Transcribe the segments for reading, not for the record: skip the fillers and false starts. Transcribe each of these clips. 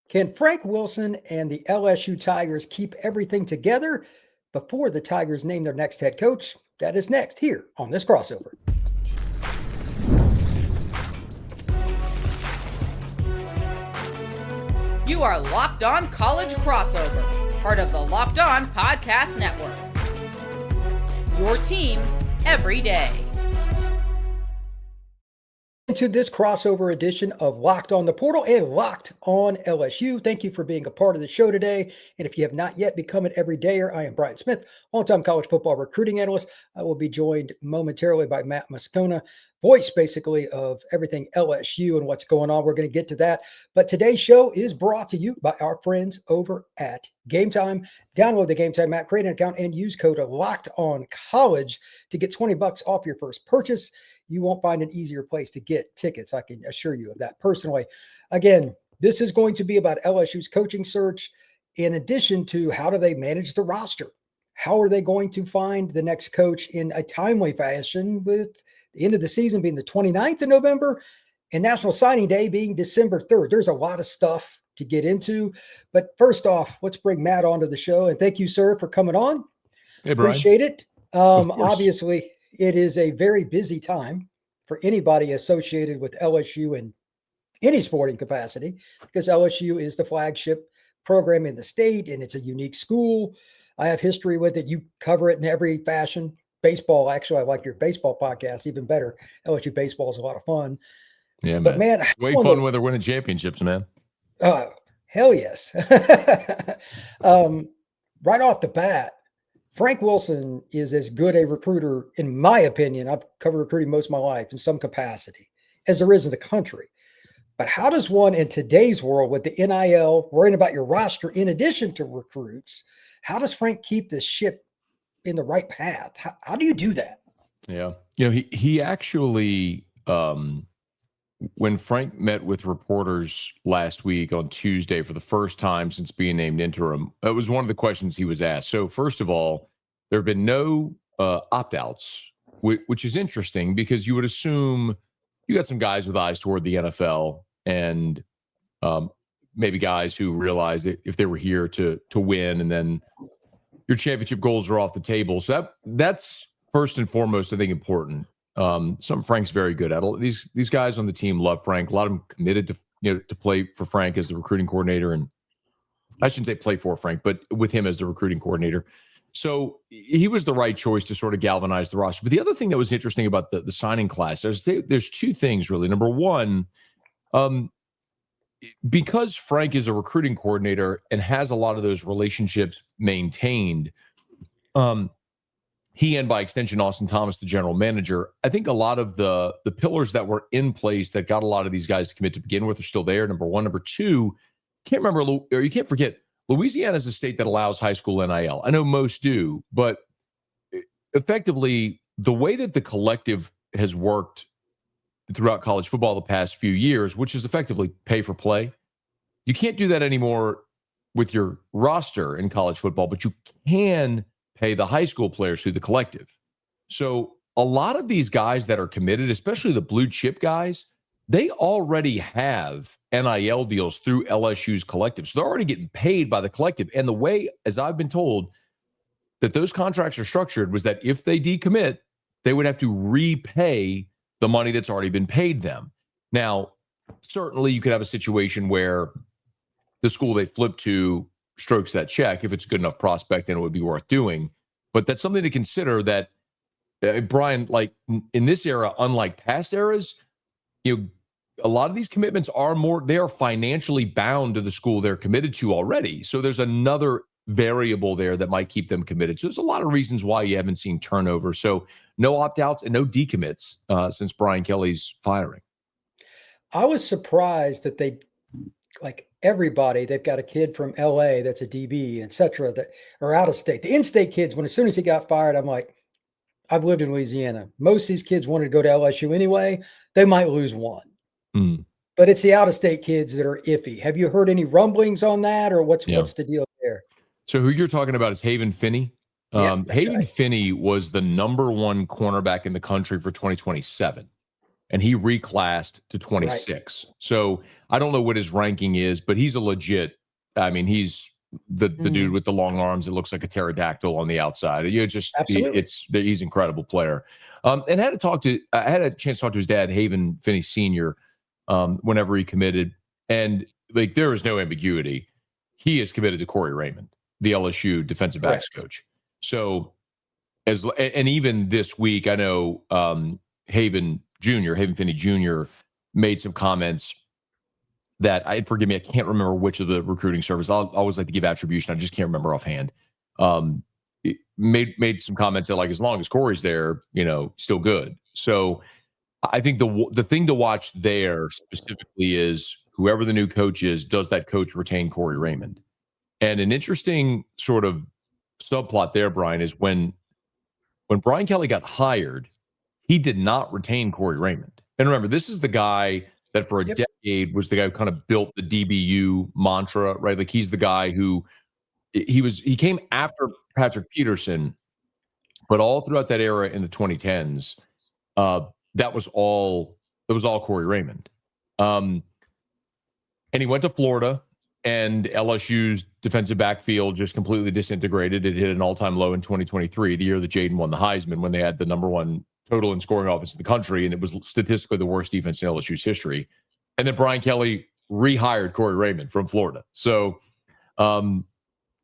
Can Frank Wilson and the LSU Tigers keep everything together before the Tigers name their next head coach? That is next here on this crossover. You are Locked On College Crossover, part of the Locked On Podcast Network. Your team every day. Into this crossover edition of Locked On the Portal and Locked On LSU. Thank you for being a part of the show today. And if you have not yet become an everydayer, I am Brian Smith, longtime college football recruiting analyst. I will be joined momentarily by Matt Moscona, voice basically of everything LSU and what's going on. We're going to get to that. But today's show is brought to you by our friends over at Gametime. Download the Gametime app, create an account, and use code LOCKEDONCollege to get $20 off your first purchase. You won't find an easier place to get tickets. I can assure you of that personally. Again, this is going to be about LSU's coaching search in addition to how do they manage the roster? How are they going to find the next coach in a timely fashion with the end of the season being the 29th of November and National Signing Day being December 3rd? There's a lot of stuff to get into. But first off, let's bring Matt onto the show. And thank you, sir, for coming on. Hey, Brian. Appreciate it. Obviously, it is a very busy time for anybody associated with LSU in any sporting capacity because LSU is the flagship program in the state and it's a unique school. I have history with it. You cover it in every fashion. Baseball, actually, I like your baseball podcast even better. LSU baseball is a lot of fun. Yeah, but man, it's way fun when they're winning championships, man. Hell yes. Right off the bat, Frank Wilson is as good a recruiter, in my opinion. I've covered recruiting most of my life in some capacity, as there is in the country. But how does one in today's world with the NIL, worrying about your roster in addition to recruits, how does Frank keep this ship in the right path? How do you do that? Yeah. He actually, when Frank met with reporters last week on Tuesday for the first time since being named interim, that was one of the questions he was asked. So first of all, there have been no opt-outs, which is interesting because you would assume you got some guys with eyes toward the NFL and maybe guys who realize that if they were here to win and then your championship goals are off the table. So that's first and foremost, I think, important. Something Frank's very good at. These guys on the team love Frank. A lot of them committed to play for Frank as the recruiting coordinator. And I shouldn't say play for Frank, but with him as the recruiting coordinator. So he was the right choice to sort of galvanize the roster. But the other thing that was interesting about the signing class, there's two things really. Number one, because Frank is a recruiting coordinator and has a lot of those relationships maintained, he and by extension, Austin Thomas, the general manager, I think a lot of the pillars that were in place that got a lot of these guys to commit to begin with are still there. Number one. Number two, you can't forget, Louisiana is a state that allows high school NIL. I know most do, but effectively, the way that the collective has worked throughout college football the past few years, which is effectively pay for play, you can't do that anymore with your roster in college football, but you can pay the high school players through the collective. So a lot of these guys that are committed, especially the blue chip guys, they already have NIL deals through LSU's collective. So they're already getting paid by the collective. And the way, as I've been told, that those contracts are structured was that if they decommit, they would have to repay the money that's already been paid them. Now, certainly you could have a situation where the school they flip to strokes that check. If it's a good enough prospect, then it would be worth doing. But that's something to consider that, Brian, like in this era, unlike past eras, a lot of these commitments they are financially bound to the school they're committed to already. So there's another variable there that might keep them committed. So there's a lot of reasons why you haven't seen turnover. So no opt-outs and no decommits since Brian Kelly's firing. I was surprised that everybody, they've got a kid from LA that's a DB, et cetera, that are out of state. The in-state kids, as soon as he got fired, I'm like, I've lived in Louisiana. Most of these kids wanted to go to LSU anyway. They might lose one. But it's the out-of-state kids that are iffy. Have you heard any rumblings on that, or what's the deal there? So who you're talking about is Haven Finney. Haven Finney was the number one cornerback in the country for 2027. and he reclassed to 26. Right. So I don't know what his ranking is, but he's a legit. I mean, he's the dude with the long arms. It looks like a pterodactyl on the outside. You just he's an incredible player. And I had a chance to talk to his dad, Haven Finney Sr. Whenever he committed, and like there is no ambiguity. He is committed to Corey Raymond, the LSU defensive backs coach. So and even this week, I know Haven Finney Jr. made some comments that forgive me, I can't remember which of the recruiting service. I'll always like to give attribution. I just can't remember offhand. Made some comments that like, as long as Corey's there, still good. So I think the thing to watch there specifically is whoever the new coach is, does that coach retain Corey Raymond? And an interesting sort of subplot there, Brian, is when Brian Kelly got hired, he did not retain Corey Raymond. And remember, this is the guy that for a decade was the guy who kind of built the DBU mantra, right? Like he's the guy who he came after Patrick Peterson, but all throughout that era in the 2010s, that was all Corey Raymond. And he went to Florida, and LSU's defensive backfield just completely disintegrated. It hit an all-time low in 2023, the year that Jaden won the Heisman, when they had the number one total in scoring offense in the country, and it was statistically the worst defense in LSU's history. And then Brian Kelly rehired Corey Raymond from Florida. So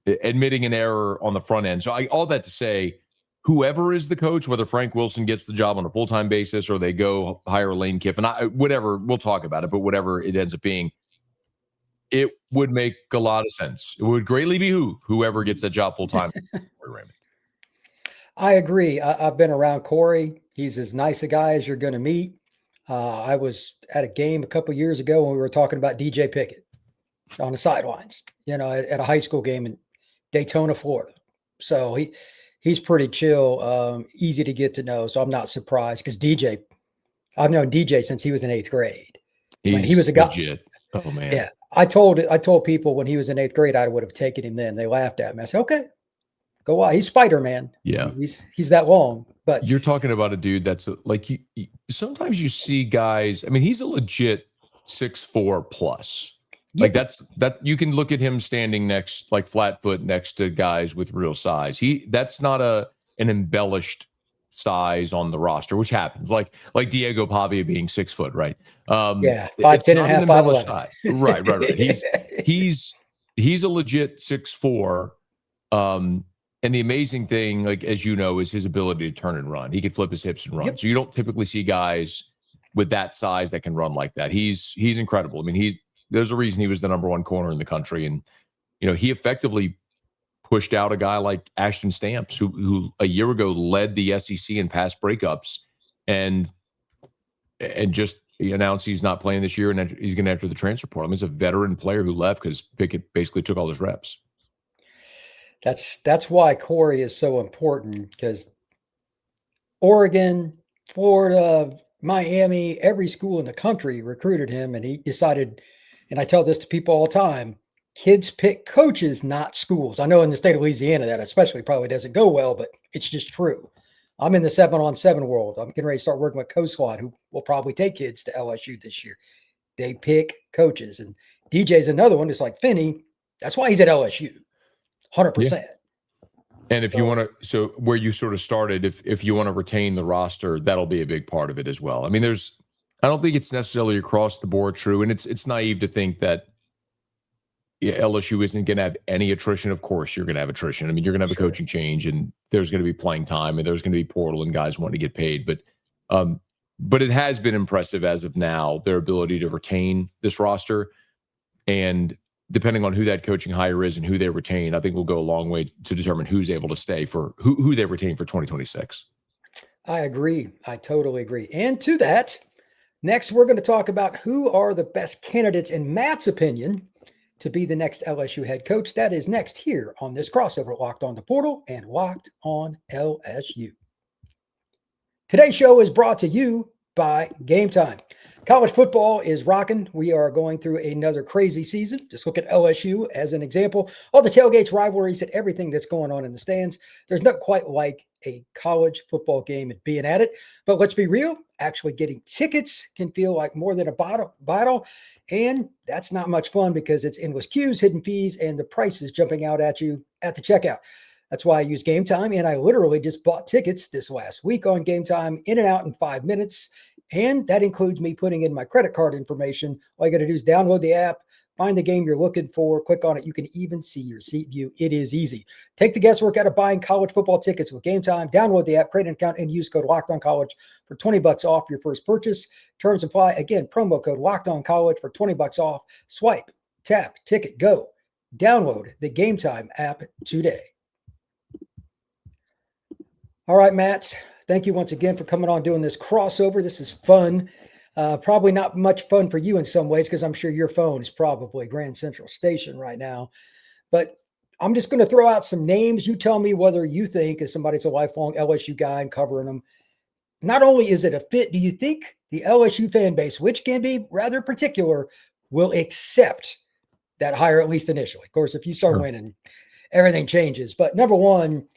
admitting an error on the front end. So all that to say, whoever is the coach, whether Frank Wilson gets the job on a full-time basis or they go hire Lane Kiffin, whatever, we'll talk about it, but whatever it ends up being, it would make a lot of sense. It would greatly behoove whoever gets that job full-time. Corey Raymond. I agree. I've been around Corey. He's as nice a guy as you're going to meet. I was at a game a couple years ago when we were talking about DJ Pickett on the sidelines, at a high school game in Daytona, Florida. So he's pretty chill, easy to get to know. So I'm not surprised because I've known DJ since he was in 8th grade. He was a guy. Legit. Oh man. Yeah. I told people when he was in 8th grade, I would have taken him then. They laughed at me. I said, okay, go on. He's Spider-Man. Yeah. He's that long. But you're talking about a dude that's like, sometimes you see guys, I mean, he's a legit 6'4" plus. Like that you can look at him standing next, like flat foot next to guys with real size. That's not an embellished size on the roster, which happens. Like Diego Pavia being 6 foot, right? 5'10.5", 5'11". Right. He's a legit 6'4". And the amazing thing, like, as you know, is his ability to turn and run. He can flip his hips and run. Yep. So you don't typically see guys with that size that can run like that. He's incredible. I mean, there's a reason he was the number one corner in the country. And, he effectively pushed out a guy like Ashton Stamps, who a year ago led the SEC in pass breakups and just announced he's not playing this year and he's going to enter the transfer portal. I mean, he's a veteran player who left because Pickett basically took all his reps. That's why Corey is so important, because Oregon, Florida, Miami, every school in the country recruited him, and he decided, and I tell this to people all the time, kids pick coaches, not schools. I know in the state of Louisiana that especially probably doesn't go well, but it's just true. I'm in the 7-on-7 world. I'm getting ready to start working with Coastline, who will probably take kids to LSU this year. They pick coaches, and DJ's another one. It's like Finney. That's why he's at LSU. 100%. Yeah. And if you want to, so where you sort of started, if you want to retain the roster, that'll be a big part of it as well. I mean, I don't think it's necessarily across the board true. And it's naive to think that LSU isn't going to have any attrition. Of course, you're going to have attrition. I mean, you're going to have a coaching change, and there's going to be playing time, and there's going to be portal and guys wanting to get paid. But it has been impressive as of now, their ability to retain this roster. And depending on who that coaching hire is and who they retain, I think will go a long way to determine who's able to stay for who they retain for 2026. I agree. I totally agree. And to that, next, we're going to talk about who are the best candidates, in Matt's opinion, to be the next LSU head coach. That is next here on this crossover, Locked On the Portal and Locked On LSU. Today's show is brought to you by Gametime. College football is rocking. We are going through another crazy season. Just look at LSU as an example. All the tailgates, rivalries, and everything that's going on in the stands. There's not quite like a college football game and being at it. But let's be real, actually getting tickets can feel like more than a battle. And that's not much fun because it's endless queues, hidden fees, and the prices jumping out at you at the checkout. That's why I use Gametime, and I literally just bought tickets this last week on Gametime, in and out in 5 minutes. And that includes me putting in my credit card information. All you got to do is download the app, find the game you're looking for, click on it. You can even see your seat view. It is easy. Take the guesswork out of buying college football tickets with Gametime. Download the app, create an account, and use code LOCKEDONCollege for $20 off your first purchase. Terms apply. Again, promo code LOCKEDONCollege for $20 off. Swipe, tap, ticket, go. Download the Gametime app today. All right, Matt. Thank you once again for coming on doing this crossover. This is fun. Probably not much fun for you in some ways because I'm sure your phone is probably Grand Central Station right now. But I'm just going to throw out some names. You tell me whether you think, as somebody's a lifelong LSU guy and covering them, not only is it a fit, do you think the LSU fan base, which can be rather particular, will accept that hire at least initially? Of course, if you start winning, everything changes. But number one,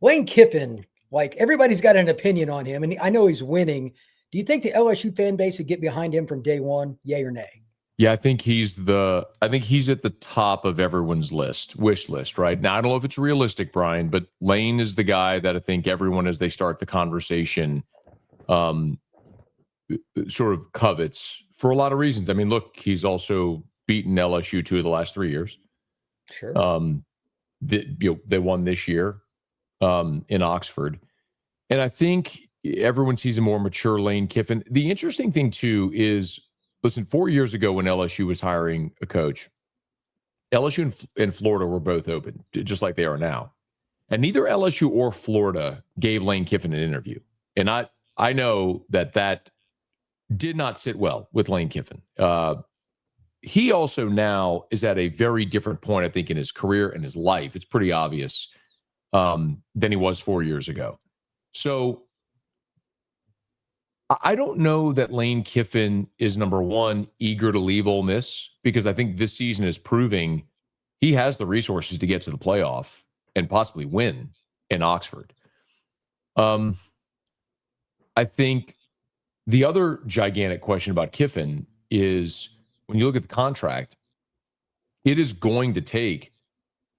Lane Kiffin. Like, everybody's got an opinion on him, and I know he's winning. Do you think the LSU fan base would get behind him from day one, yay or nay? Yeah, I think he's at the top of everyone's wish list, right? Now, I don't know if it's realistic, Brian, but Lane is the guy that I think everyone, as they start the conversation, sort of covets for a lot of reasons. I mean, look, he's also beaten LSU 2 of the last 3 years. Sure. They won this year in Oxford. And I think everyone sees a more mature Lane Kiffin. The interesting thing, too, is, listen, 4 years ago when LSU was hiring a coach, LSU and Florida were both open, just like they are now. And neither LSU or Florida gave Lane Kiffin an interview. And I know that did not sit well with Lane Kiffin. He also now is at a very different point, I think, in his career and his life. It's pretty obvious than he was 4 years ago. So I don't know that Lane Kiffin is, number one, eager to leave Ole Miss, because I think this season is proving he has the resources to get to the playoff and possibly win in Oxford. I think the other gigantic question about Kiffin is, when you look at the contract, it is going to take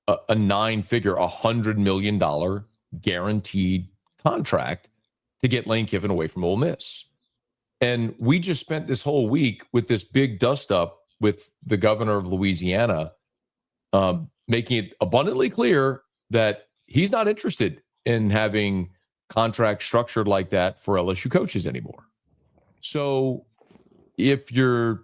a 9-figure, $100 million guaranteed contract to get Lane Kiffin away from Ole Miss. And we just spent this whole week with this big dust up with the governor of Louisiana, making it abundantly clear that he's not interested in having contracts structured like that for LSU coaches anymore. So if you're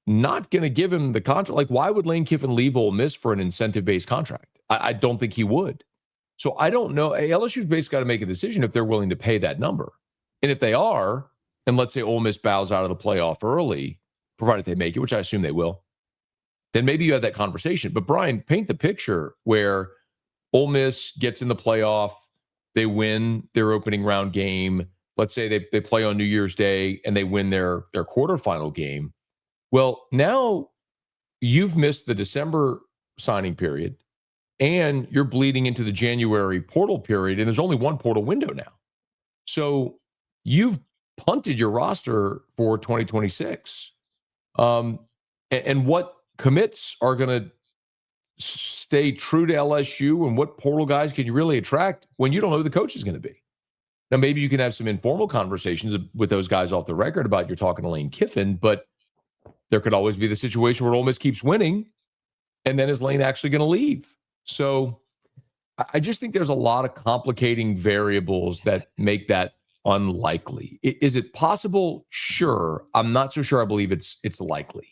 not going to give him the contract, like, why would Lane Kiffin leave Ole Miss for an incentive-based contract? I don't think he would. So I don't know. LSU's basically got to make a decision if they're willing to pay that number. And if they are, and let's say Ole Miss bows out of the playoff early, provided they make it, which I assume they will, then maybe you have that conversation. But Brian, paint the picture where Ole Miss gets in the playoff, they win their opening round game. Let's say they play on New Year's Day and they win their quarterfinal game. Well, now you've missed the December signing period, and you're bleeding into the January portal period, and there's only one portal window now. So you've punted your roster for 2026. And what commits are going to stay true to LSU, and what portal guys can you really attract when you don't know who the coach is going to be? Now, maybe you can have some informal conversations with those guys off the record about you're talking to Lane Kiffin, but there could always be the situation where Ole Miss keeps winning, and then is Lane actually going to leave? So I just think there's a lot of complicating variables that make that unlikely. Is it possible? Sure. I'm not so sure I believe it's likely.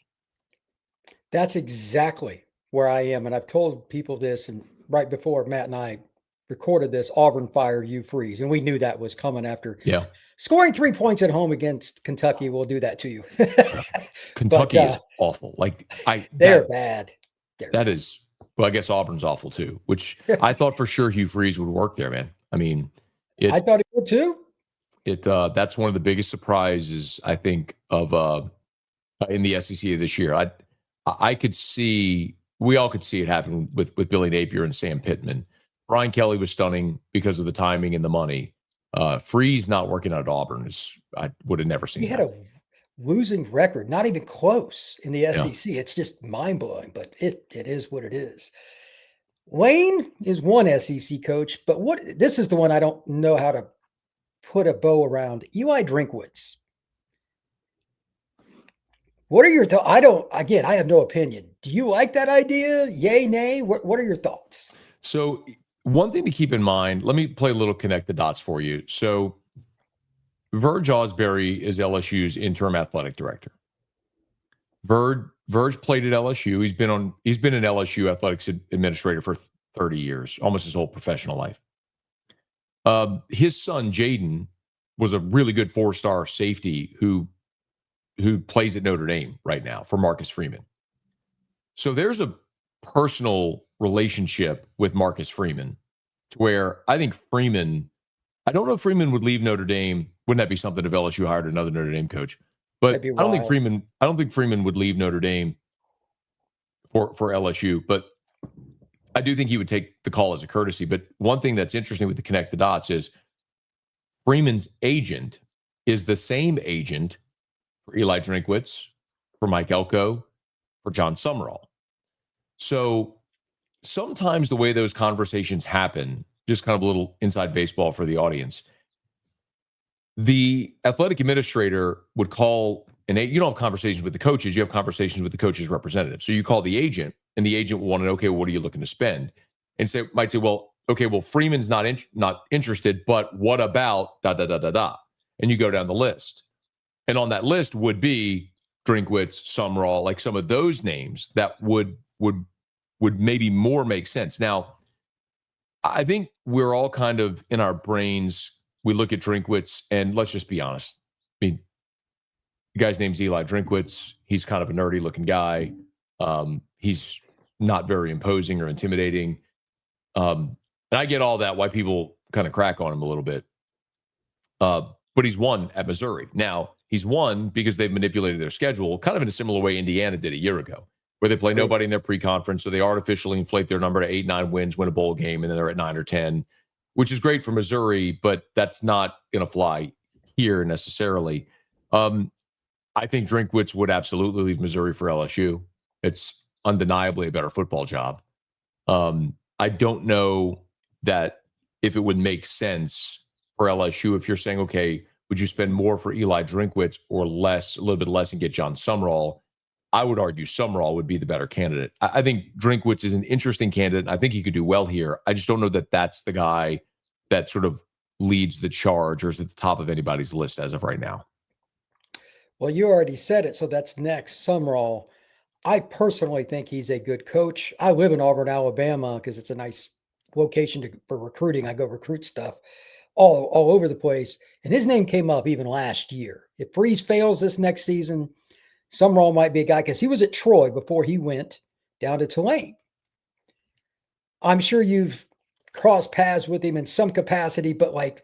That's exactly where I am. And I've told people this, and right before Matt and I recorded this, Auburn fired Hugh Freeze. And we knew that was coming after scoring 3 points at home against Kentucky. Will do that to you. Kentucky is awful. Like they're bad. That is, well, I guess Auburn's awful too, which I thought for sure Hugh Freeze would work there, man. I mean, I thought he would too. That's one of the biggest surprises, I think, of in the SEC this year. I could see, we all could see it happen with Billy Napier and Sam Pittman. Brian Kelly was stunning because of the timing and the money. Freeze not working out at Auburn I would have never seen He had that. a losing record, not even close in the Yeah. SEC. It's just mind blowing, but it is what it is. Lane is one SEC coach, but this is the one I don't know how to put a bow around. Eli Drinkwitz. What are your thoughts? I have no opinion. Do you like that idea? Yay, nay? What are your thoughts? So one thing to keep in mind, let me play a little connect the dots for you. So Verge Osbury is LSU's interim athletic director. Verge played at LSU. He's been an LSU athletics administrator for 30 years, almost his whole professional life. His son Jaden was a really good 4-star safety who plays at Notre Dame right now for Marcus Freeman. So there's a personal relationship with Marcus Freeman to where I think Freeman, I don't know if Freeman would leave Notre Dame. Wouldn't that be something if LSU hired another Notre Dame coach? But I don't think Freeman would leave Notre Dame for LSU, but I do think he would take the call as a courtesy. But one thing that's interesting with the connect the dots is Freeman's agent is the same agent for Eli Drinkwitz, for Mike Elko, for John Summerall. So sometimes the way those conversations happen, just kind of a little inside baseball for the audience, the athletic administrator would call, and you don't have conversations with the coaches, you have conversations with the coach's representative. So you call the agent, and the agent will want to know, okay, well, what are you looking to spend? And might say, well, okay, well, Freeman's not interested, but what about da da da da da? And you go down the list. And on that list would be Drinkwitz, Summerall, like some of those names that would maybe more make sense. Now, I think we're all kind of in our brains, we look at Drinkwitz, and let's just be honest. I mean, the guy's name's Eli Drinkwitz. He's kind of a nerdy looking guy. He's not very imposing or intimidating. And I get all that, why people kind of crack on him a little bit. But he's won at Missouri. Now, he's won because they've manipulated their schedule, kind of in a similar way Indiana did a year ago, where they play nobody in their pre-conference, so they artificially inflate their number to 8, 9 wins, win a bowl game, and then they're at 9 or 10, which is great for Missouri, but that's not going to fly here necessarily. I think Drinkwitz would absolutely leave Missouri for LSU. It's undeniably a better football job. I don't know that if it would make sense for LSU if you're saying, okay, would you spend more for Eli Drinkwitz or less, a little bit less, and get John Summerall? I would argue Summerall would be the better candidate. I think Drinkwitz is an interesting candidate. I think he could do well here. I just don't know that that's the guy that sort of leads the charge or is at the top of anybody's list as of right now. Well, you already said it, so that's next. Summerall. I personally think he's a good coach. I live in Auburn, Alabama, because it's a nice location for recruiting. I go recruit stuff all over the place. And his name came up even last year. If Freeze fails this next season, Summerall might be a guy, because he was at Troy before he went down to Tulane. I'm sure you've crossed paths with him in some capacity, but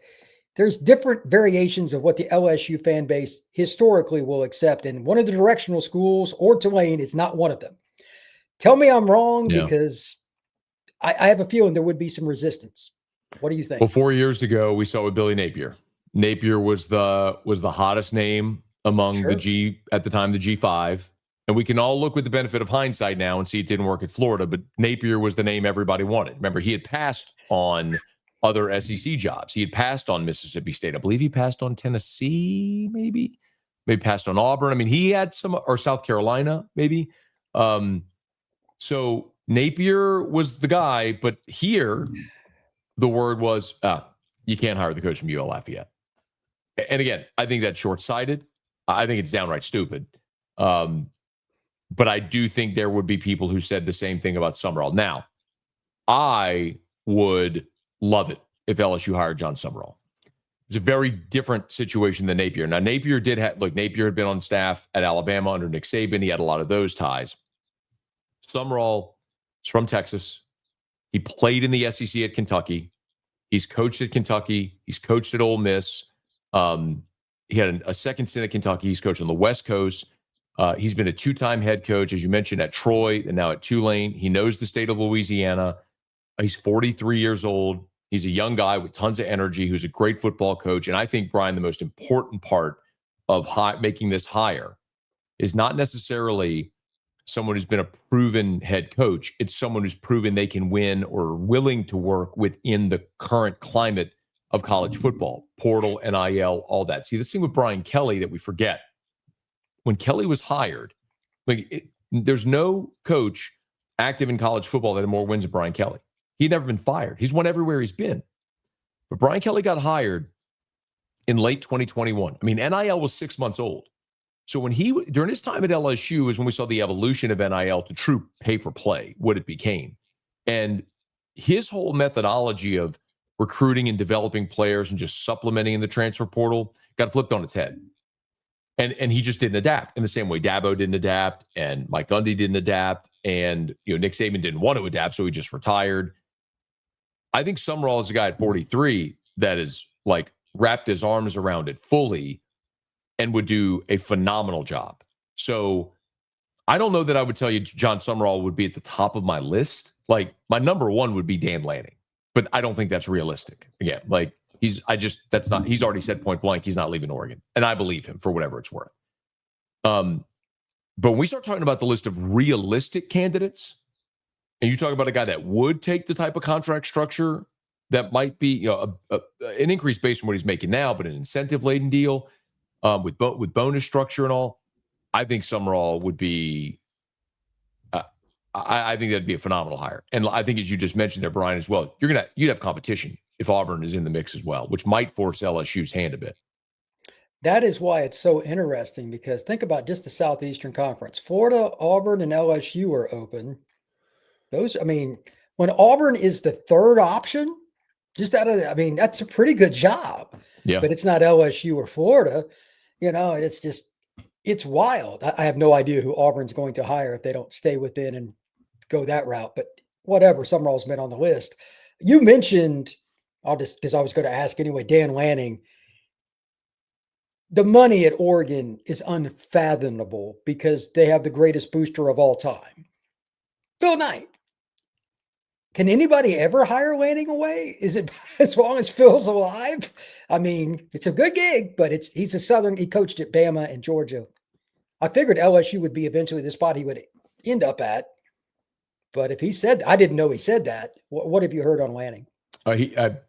there's different variations of what the LSU fan base historically will accept. And one of the directional schools or Tulane is not one of them. Tell me I'm wrong, because I have a feeling there would be some resistance. What do you think? Well, 4 years ago, we saw with Billy Napier. Napier was the hottest name among the G5. And we can all look with the benefit of hindsight now and see it didn't work at Florida, but Napier was the name everybody wanted. Remember, he had passed on other SEC jobs. He had passed on Mississippi State. I believe he passed on Tennessee, maybe passed on Auburn. I mean, he had some, or South Carolina, maybe. So Napier was the guy, but here the word was, you can't hire the coach from UL Lafayette. And again, I think that's short-sighted. I think it's downright stupid. But I do think there would be people who said the same thing about Summerall. Now, I would love it if LSU hired John Summerall. It's a very different situation than Napier. Now, Napier Napier had been on staff at Alabama under Nick Saban. He had a lot of those ties. Summerall is from Texas. He played in the SEC at Kentucky. He's coached at Kentucky. He's coached at Ole Miss. He had a second stint at Kentucky. He's coached on the West Coast. He's been a 2-time head coach, as you mentioned, at Troy and now at Tulane. He knows the state of Louisiana. He's 43 years old. He's a young guy with tons of energy who's a great football coach. And I think, Brian, the most important part of making this hire is not necessarily someone who's been a proven head coach. It's someone who's proven they can win or willing to work within the current climate of college football, portal, NIL, all that. See, this thing with Brian Kelly that we forget. When Kelly was hired, there's no coach active in college football that had more wins than Brian Kelly. He'd never been fired. He's won everywhere he's been. But Brian Kelly got hired in late 2021. I mean, NIL was 6 months old. So during his time at LSU is when we saw the evolution of NIL to true pay for play, what it became. And his whole methodology of recruiting and developing players and just supplementing in the transfer portal got flipped on its head. And he just didn't adapt in the same way Dabo didn't adapt and Mike Gundy didn't adapt. And, Nick Saban didn't want to adapt, so he just retired. I think Summerall is a guy at 43 that is like wrapped his arms around it fully and would do a phenomenal job. So I don't know that I would tell you John Summerall would be at the top of my list. Like my number one would be Dan Lanning, but I don't think that's realistic. Again, he's already said point blank, he's not leaving Oregon. And I believe him for whatever it's worth. But when we start talking about the list of realistic candidates, and you talk about a guy that would take the type of contract structure that might be, an increase based on what he's making now, but an incentive-laden deal with bonus structure and all, I think Summerall would be. I think that'd be a phenomenal hire, and I think as you just mentioned there, Brian, as well, you'd have competition if Auburn is in the mix as well, which might force LSU's hand a bit. That is why it's so interesting, because think about just the Southeastern Conference. Florida, Auburn, and LSU are open. When Auburn is the third option, that's a pretty good job. Yeah. But it's not LSU or Florida. It's wild. I have no idea who Auburn's going to hire if they don't stay within and go that route. But whatever, Summerall's been on the list. You mentioned, because I was going to ask anyway, Dan Lanning. The money at Oregon is unfathomable because they have the greatest booster of all time, Phil Knight. Can anybody ever hire Lanning away? Is it as long as Phil's alive? It's a good gig, but he's a Southern. He coached at Bama and Georgia. I figured LSU would be eventually the spot he would end up at. But if he said, I didn't know he said that. What have you heard on Lanning?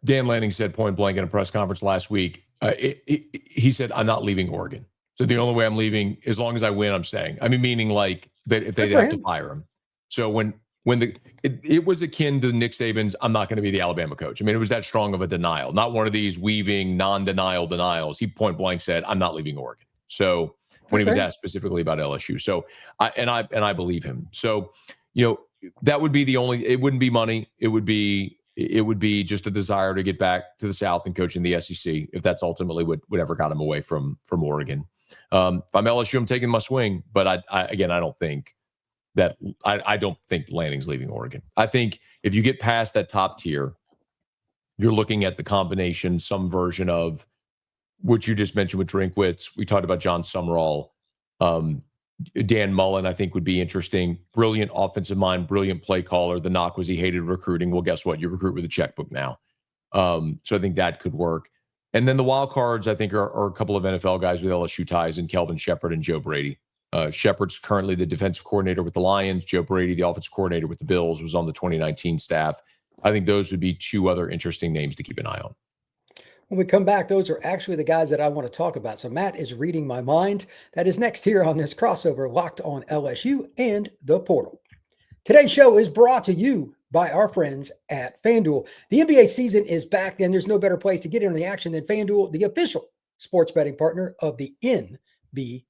Dan Lanning said point blank in a press conference last week. He said, "I'm not leaving Oregon. So the only way I'm leaving, as long as I win, I'm staying." Meaning like that if they have to fire him. So when it was akin to Nick Saban's, "I'm not going to be the Alabama coach." It was that strong of a denial, not one of these weaving non-denial denials. He point blank said, "I'm not leaving Oregon." So when he was asked specifically about LSU, so I believe him. So that would be the only. It wouldn't be money. It would be just a desire to get back to the South and coach in the SEC, if that's ultimately whatever got him away from Oregon. If I'm LSU, I'm taking my swing, but I don't think that I don't think Lanning's leaving Oregon. I think if you get past that top tier, you're looking at the combination, some version of what you just mentioned with Drinkwitz. We talked about John Summerall. Dan Mullen, I think, would be interesting. Brilliant offensive mind, brilliant play caller. The knock was he hated recruiting. Well, guess what? You recruit with a checkbook now. So I think that could work. And then the wild cards, I think, are a couple of NFL guys with LSU ties in Kelvin Shepard and Joe Brady. Shepard's currently the defensive coordinator with the Lions. Joe Brady, the offensive coordinator with the Bills, was on the 2019 staff. I think those would be two other interesting names to keep an eye on. When we come back, those are actually the guys that I want to talk about. So Matt is reading my mind. That is next here on this crossover, Locked on LSU and the Portal. Today's show is brought to you by our friends at FanDuel. The NBA season is back, and there's no better place to get in on the action than FanDuel, the official sports betting partner of the NBA.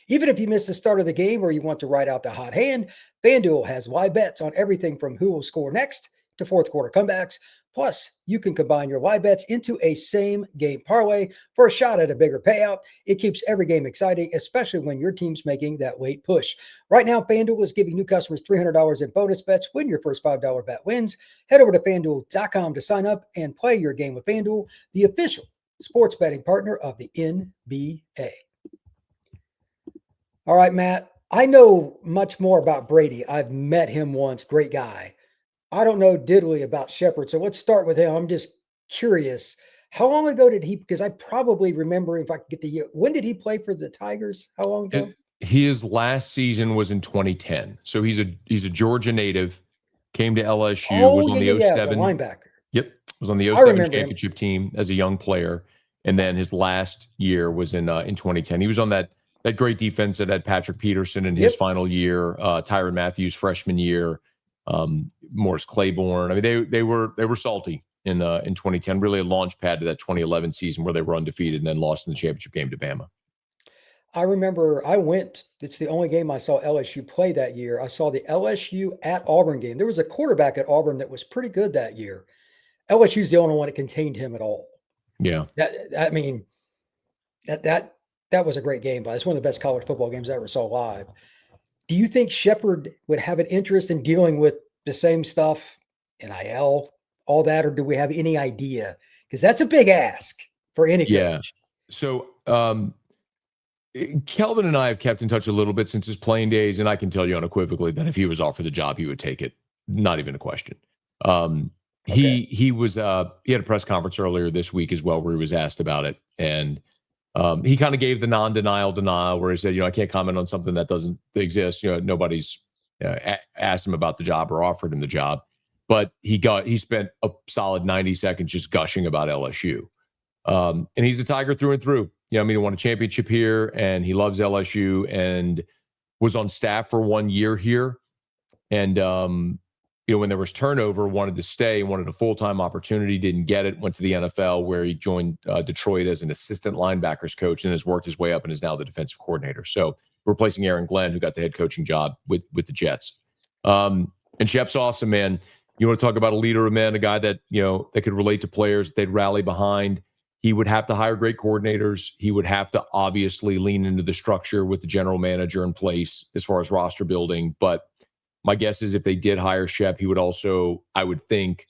Even if you missed the start of the game or you want to ride out the hot hand, FanDuel has live bets on everything from who will score next to fourth quarter comebacks. Plus, you can combine your live bets into a same game parlay for a shot at a bigger payout. It keeps every game exciting, especially when your team's making that late push. Right now, FanDuel is giving new customers $300 in bonus bets when your first $5 bet wins. Head over to FanDuel.com to sign up and play your game with FanDuel, the official sports betting partner of the NBA. All right, Matt, I know much more about Brady. I've met him once, great guy. I don't know diddly about Shepard, so let's start with him. I'm just curious. How long ago did he, because I probably remember if I could get the year, when did he play for the Tigers? How long ago? His last season was in 2010. So he's a Georgia native, came to LSU, was on the The 07. linebacker. Yep, was on the I 07 remember him. championship team as a young player. And then his last year was in 2010. He was on that great defense that had Patrick Peterson in his final year, Tyrann Matthews freshman year, Morris Claiborne. I mean, they were salty in 2010. Really a launch pad to that 2011 season where they were undefeated and then lost in the championship game to Bama. I remember it's the only game I saw LSU play that year. I saw the LSU at Auburn game. There was a quarterback at Auburn that was pretty good that year. LSU's the only one that contained him at all. Yeah. That was a great game, but it's one of the best college football games I ever saw live. Do you think Shepard would have an interest in dealing with the same stuff, NIL, all that, or do we have any idea? Because that's a big ask for any coach. Yeah. So Kelvin and I have kept in touch a little bit since his playing days, and I can tell you unequivocally that if he was offered the job, he would take it. Not even a question. He had a press conference earlier this week as well where he was asked about it, and he kind of gave the denial where he said, I can't comment on something that doesn't exist. Nobody's asked him about the job or offered him the job, but he spent a solid 90 seconds just gushing about LSU. And he's a Tiger through and through. He won a championship here, and he loves LSU and was on staff for 1 year here. And, when there was turnover, wanted to stay, wanted a full-time opportunity, didn't get it, went to the NFL where he joined Detroit as an assistant linebackers coach and has worked his way up and is now the defensive coordinator. So replacing Aaron Glenn, who got the head coaching job with the Jets. And Shep's awesome, man. You want to talk about a leader of men, a guy that, that could relate to players, they'd rally behind. He would have to hire great coordinators. He would have to obviously lean into the structure with the general manager in place as far as roster building. But my guess is if they did hire Shep, he would also, I would think,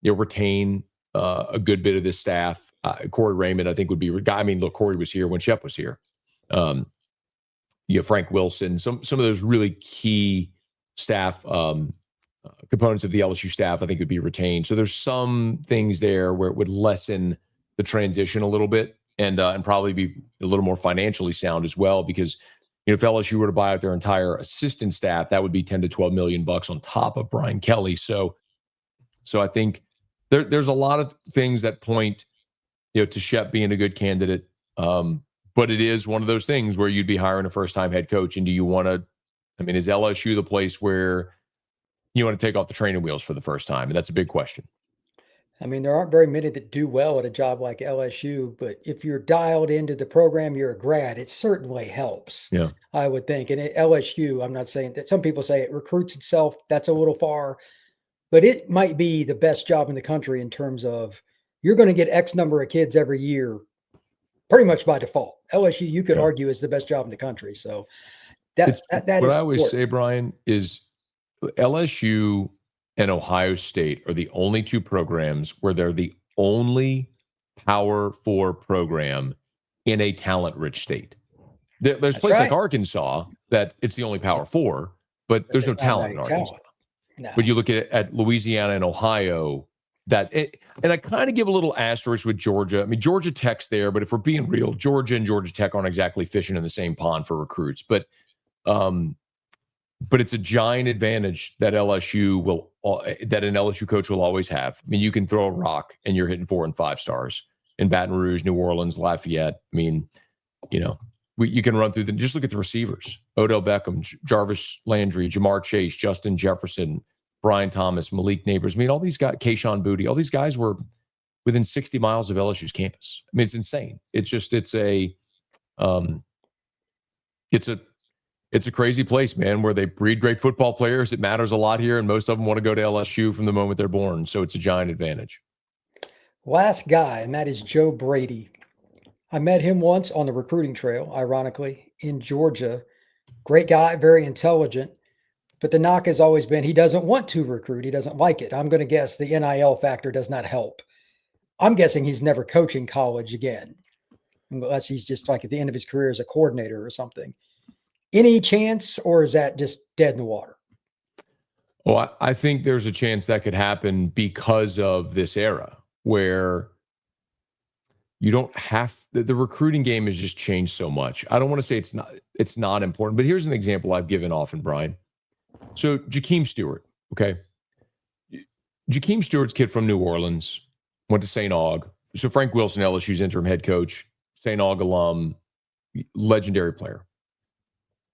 retain a good bit of this staff. Corey Raymond, I think, would be a guy. I mean, look, Corey was here when Shep was here. Frank Wilson, some of those really key staff components of the LSU staff, I think, would be retained. So there's some things there where it would lessen the transition a little bit and probably be a little more financially sound as well, because if LSU were to buy out their entire assistant staff, that would be 10 to 12 million bucks on top of Brian Kelly. So I think there's a lot of things that point, to Shep being a good candidate. But it is one of those things where you'd be hiring a first-time head coach, and do you want to? I mean, is LSU the place where you want to take off the training wheels for the first time? And that's a big question. I mean, there aren't very many that do well at a job like LSU, but if you're dialed into the program, you're a grad, it certainly helps. Yeah, I would think. And at LSU, I'm not saying that, some people say it recruits itself. That's a little far, but it might be the best job in the country in terms of you're going to get X number of kids every year, pretty much by default. LSU, you could argue, is the best job in the country. So that is what I always say, Brian, is LSU and Ohio State are the only two programs where they're the only Power 4 program in a talent-rich state. There's places like Arkansas that it's the only Power 4, but there's no talent in Arkansas. No. But you look at Louisiana and Ohio, and I kind of give a little asterisk with Georgia. I mean, Georgia Tech's there, but if we're being real, Georgia and Georgia Tech aren't exactly fishing in the same pond for recruits. But it's a giant advantage that an LSU coach will always have. I mean, you can throw a rock and you're hitting 4 and 5 stars in Baton Rouge, New Orleans, Lafayette. I mean, you can run through just look at the receivers: Odell Beckham, Jarvis Landry, Jamar Chase, Justin Jefferson, Brian Thomas, Malik Neighbors. I mean, all these guys, Kayshawn Booty, all these guys were within 60 miles of LSU's campus. I mean, it's insane. It's a crazy place, man, where they breed great football players. It matters a lot here, and most of them want to go to LSU from the moment they're born. So it's a giant advantage. Last guy, and that is Joe Brady. I met him once on the recruiting trail, ironically, in Georgia. Great guy, very intelligent. But the knock has always been he doesn't want to recruit. He doesn't like it. I'm going to guess the NIL factor does not help. I'm guessing he's never coaching college again, unless he's just like at the end of his career as a coordinator or something. Any chance, or is that just dead in the water? Well, I think there's a chance that could happen because of this era where you don't have the recruiting game has just changed so much. I don't want to say it's not important, but here's an example I've given often, Brian. So Jakeem Stewart, okay. Jakeem Stewart's kid from New Orleans, went to St. Aug. So Frank Wilson, LSU's interim head coach, St. Aug alum, legendary player.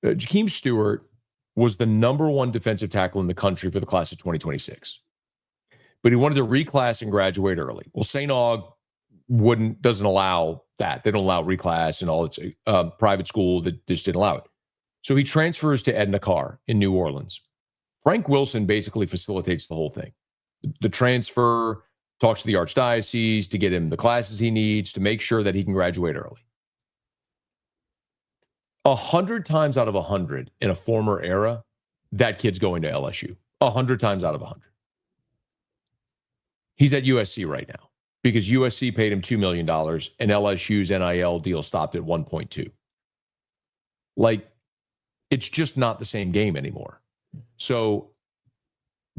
Jakeem Stewart was the number one defensive tackle in the country for the class of 2026. But he wanted to reclass and graduate early. Well, St. Aug doesn't allow that. They don't allow reclass and all. It's a private school that just didn't allow it. So he transfers to Edna Carr in New Orleans. Frank Wilson basically facilitates the whole thing. The transfer, talks to the archdiocese to get him the classes he needs to make sure that he can graduate early. 100 times out of 100 in a former era, that kid's going to LSU. 100 times out of 100. He's at USC right now because USC paid him $2 million and LSU's NIL deal stopped at 1.2. Like, it's just not the same game anymore. So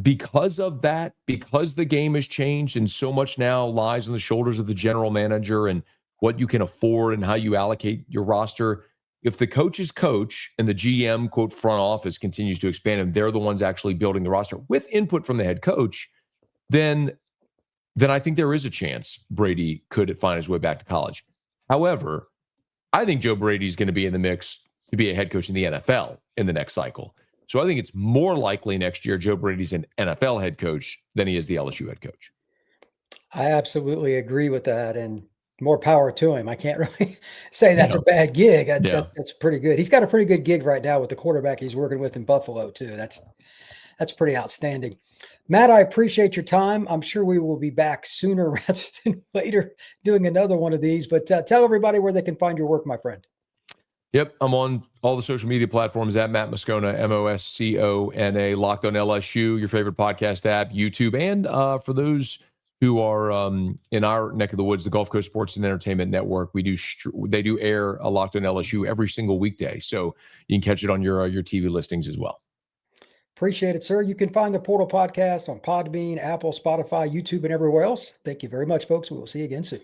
because of that, because the game has changed and so much now lies on the shoulders of the general manager and what you can afford and how you allocate your roster, if the coaches coach and the GM, quote, front office continues to expand and they're the ones actually building the roster with input from the head coach, then I think there is a chance Brady could find his way back to college. However, I think Joe Brady's going to be in the mix to be a head coach in the NFL in the next cycle. So I think it's more likely next year Joe Brady's an NFL head coach than he is the LSU head coach. I absolutely agree with that, and more power to him. I can't really say that's a bad gig. That's pretty good. He's got a pretty good gig right now with the quarterback he's working with in Buffalo too. That's pretty outstanding. Matt, I appreciate your time. I'm sure we will be back sooner rather than later doing another one of these, but tell everybody where they can find your work, my friend. Yep, I'm on all the social media platforms at Matt Moscona, Moscona, Locked on LSU, your favorite podcast app, YouTube, and for those who are in our neck of the woods, the Gulf Coast Sports and Entertainment Network, they do air a Locked on LSU every single weekday, so you can catch it on your TV listings as well. Appreciate it, sir. You can find the Portal Podcast on Podbean, Apple, Spotify, YouTube, and everywhere else. Thank you very much, folks. We will see you again soon.